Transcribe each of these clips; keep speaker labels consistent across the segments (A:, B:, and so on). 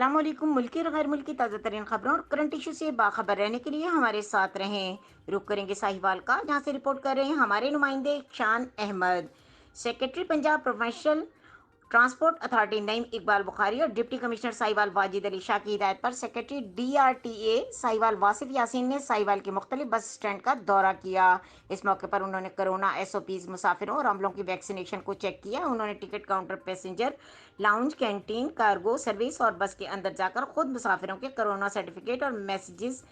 A: السلام علیکم۔ ملکی اور غیر ملکی تازہ ترین خبروں اور کرنٹ ایشو سے باخبر رہنے کے لیے ہمارے ساتھ رہیں۔ رخ کریں گے ساہیوال کا، جہاں سے رپورٹ کر رہے ہیں ہمارے نمائندے Shan Ahmed. Secretary Punjab professional transport authority Naeem Iqbal Bukhari اور ڈپٹی کمشنر ساہیوال واجد علی شاہ کی ہدایت پر secretary D R T A Sahiwal Wasif Yasin نے ساہیوال کے مختلف بس سٹینڈ کا دورہ کیا۔ اس موقع پر انہوں نے کرونا ایس او پیز، مسافروں اور عملوں کی ویکسینیشن کو چیک کیا۔ انہوں نے ticket counter, passenger lounge, canteen, cargo service اور بس کے اندر جا کر خود مسافروں کے کرونا سرٹیفکیٹ اور میسیجز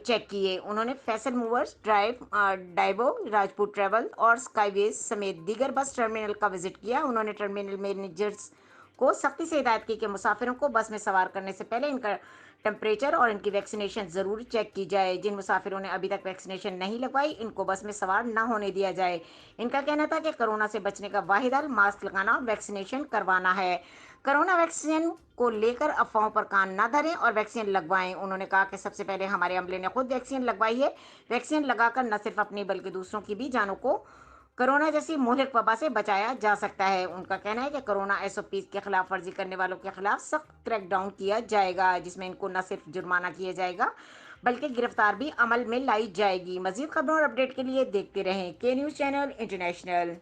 A: چیک کیے۔ انہوں نے Faisal movers, dive, Rajput travel اور اسکائی ویز سمیت دیگر بس ٹرمینل کا وزٹ کیا۔ انہوں نے ٹرمینل مینیجرز کو سختی سے ہدایت کی کہ مسافروں کو بس میں سوار کرنے سے پہلے ان کا ٹمپریچر اور ان کی ویکسینیشن ضرور چیک کی جائے۔ جن مسافروں نے ابھی تک ویکسینیشن نہیں لگوائی، ان کو بس میں سوار نہ ہونے دیا جائے۔ ان کا کہنا تھا کہ کرونا سے بچنے کا واحد حل ماسک لگانا، ویکسینیشن کروانا ہے۔ کرونا ویکسین کو لے کر افواہوں پر کان نہ دھریں اور ویکسین لگوائیں۔ انہوں نے کہا کہ سب سے پہلے ہمارے عملے نے خود ویکسین لگوائی ہے۔ ویکسین لگا کر نہ صرف اپنی بلکہ دوسروں کی بھی جانوں کو کرونا جیسی مہلک وبا سے بچایا جا سکتا ہے۔ ان کا کہنا ہے کہ کرونا ایس او پیز کے خلاف ورزی کرنے والوں کے خلاف سخت کریک ڈاؤن کیا جائے گا، جس میں ان کو نہ صرف جرمانہ کیا جائے گا بلکہ گرفتار بھی عمل میں لائی جائے گی۔ مزید خبروں اور اپڈیٹ کے لیے دیکھتے رہیں کے نیوز چینل انٹرنیشنل۔